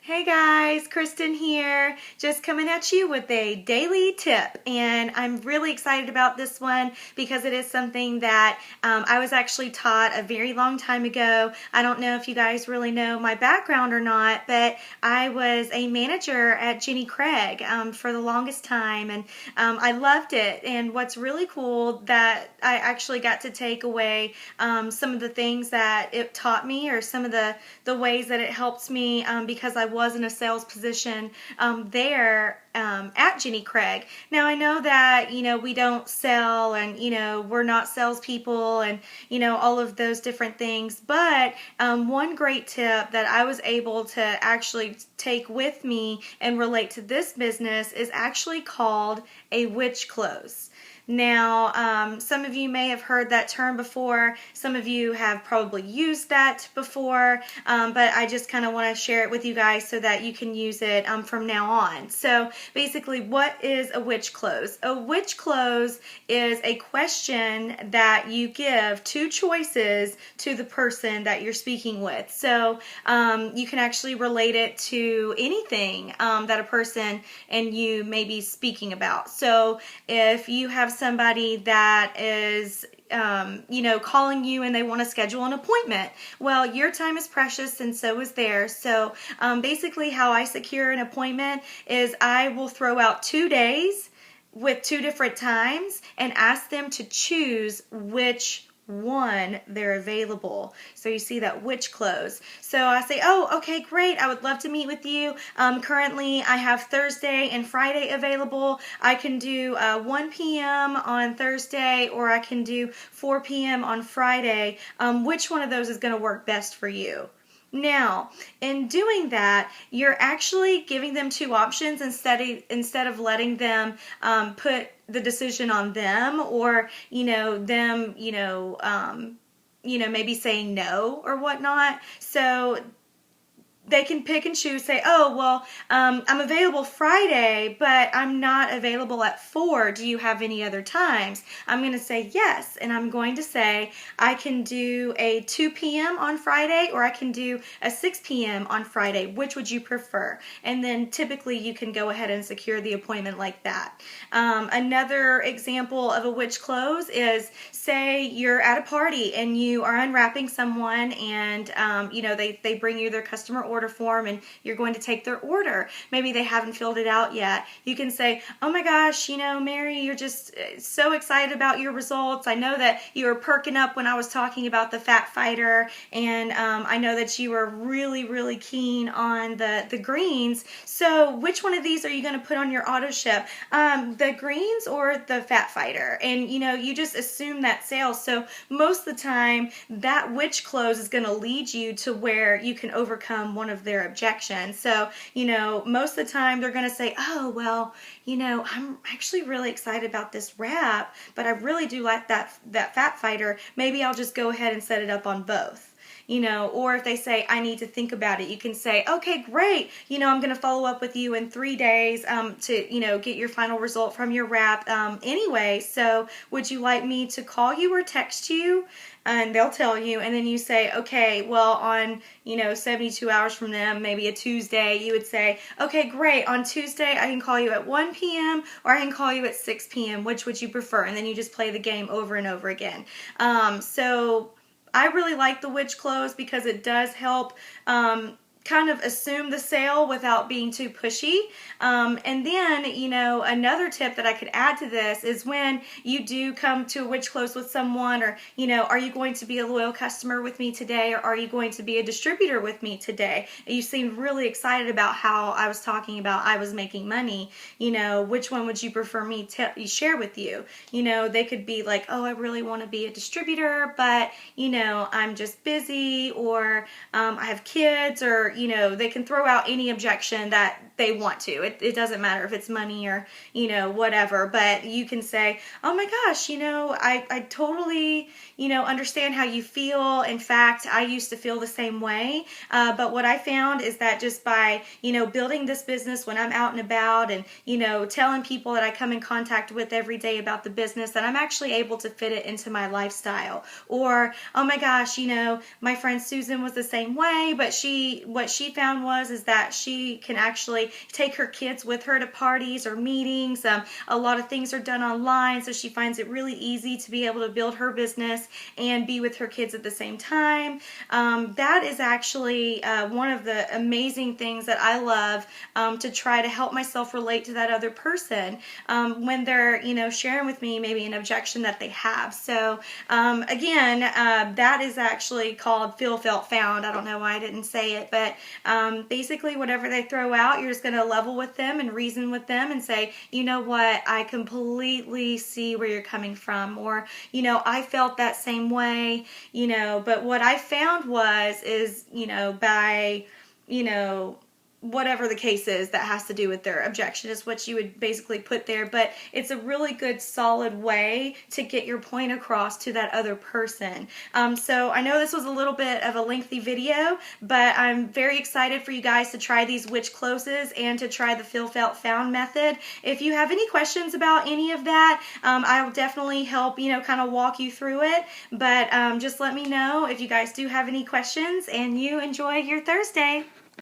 Hey guys, Kristen here, just coming at you with a daily tip. And I'm really excited about this one because it is something that I was actually taught a very long time ago. I don't know if you guys really know my background or not, but I was a manager at Jenny Craig for the longest time, and I loved it. And what's really cool that I actually got to take away some of the things that it taught me, or some of the ways that it helped me, because I was in a sales position there at Jenny Craig. Now I know that we don't sell, and we're not salespeople, and all of those different things. But one great tip that I was able to actually take with me and relate to this business is actually called a witch close. Now, some of you may have heard that term before. Some of you have probably used that before, but I just kind of want to share it with you guys so that you can use it from now on. So basically, what is a witch close? A witch close is a question that you give two choices to the person that you're speaking with. So you can actually relate it to anything that a person and you may be speaking about. So if you have somebody that is calling you and they want to schedule an appointment. Well, your time is precious and so is theirs. So basically how I secure an appointment is I will throw out 2 days with 2 different times and ask them to choose which one they're available. So you see that witch close. So I say, oh, okay, great. I would love to meet with you. Currently, I have Thursday and Friday available. I can do 1 p.m. on Thursday, or I can do 4 p.m. on Friday. Which one of those is going to work best for you? Now, in doing that, you're actually giving them 2 options instead of letting them put the decision on them, or them maybe saying no or whatnot. So they can pick and choose, say, oh, well, I'm available Friday, but I'm not available at 4. Do you have any other times? I'm going to say yes, and I'm going to say I can do a 2 p.m. on Friday, or I can do a 6 p.m. on Friday. Which would you prefer? And then typically you can go ahead and secure the appointment like that. Another example of a witch close is, say you're at a party and you are unwrapping someone, and they bring you their customer order form and you're going to take their order. Maybe they haven't filled it out yet. You can say, oh my gosh, Mary, you're just so excited about your results. I know that you were perking up when I was talking about the Fat Fighter, and I know that you were really, really keen on the greens. So which one of these are you going to put on your auto ship? The greens or the Fat Fighter? And you just assume that sale. So most of the time that witch close is going to lead you to where you can overcome one of their objections. So most of the time they're going to say, oh, well, I'm actually really excited about this wrap, but I really do like that Fat Fighter. Maybe I'll just go ahead and set it up on both. Or if they say, I need to think about it, you can say, okay, great. I'm going to follow up with you in 3 days to, get your final result from your wrap anyway. So would you like me to call you or text you? And they'll tell you, and then you say, okay, well, on 72 hours from them, maybe a Tuesday, you would say, okay, great, on Tuesday I can call you at 1 p.m. or I can call you at 6 p.m. Which would you prefer? And then you just play the game over and over again. So I really like the witch close because it does help kind of assume the sale without being too pushy. And then, another tip that I could add to this is, when you do come to a witch close with someone, or, are you going to be a loyal customer with me today, or are you going to be a distributor with me today? You seemed really excited about how I was talking about I was making money. Which one would you prefer me to share with you? They could be like, oh, I really want to be a distributor, but, I'm just busy, or I have kids, or they can throw out any objection that they want to. It doesn't matter if it's money or, whatever. But you can say, oh my gosh, I totally, understand how you feel. In fact, I used to feel the same way. But what I found is that just by, building this business when I'm out and about, and, telling people that I come in contact with every day about the business, that I'm actually able to fit it into my lifestyle. Or, oh my gosh, my friend Susan was the same way, but what she found is that she can actually take her kids with her to parties or meetings. A lot of things are done online, so she finds it really easy to be able to build her business and be with her kids at the same time. That is actually one of the amazing things that I love, to try to help myself relate to that other person when they're, sharing with me maybe an objection that they have. So again, that is actually called Feel, Felt, Found. I don't know why I didn't say it, but basically whatever they throw out, you're just going to level with them and reason with them and say, you know what, I completely see where you're coming from, or, I felt that same way, but what I found is, by, whatever the case is that has to do with their objection is what you would basically put there. But it's a really good solid way to get your point across to that other person. So I know this was a little bit of a lengthy video, but I'm very excited for you guys to try these which closes and to try the Feel, Felt, Found method. If you have any questions about any of that, I will definitely help, kind of walk you through it. But just let me know if you guys do have any questions, and you enjoy your Thursday.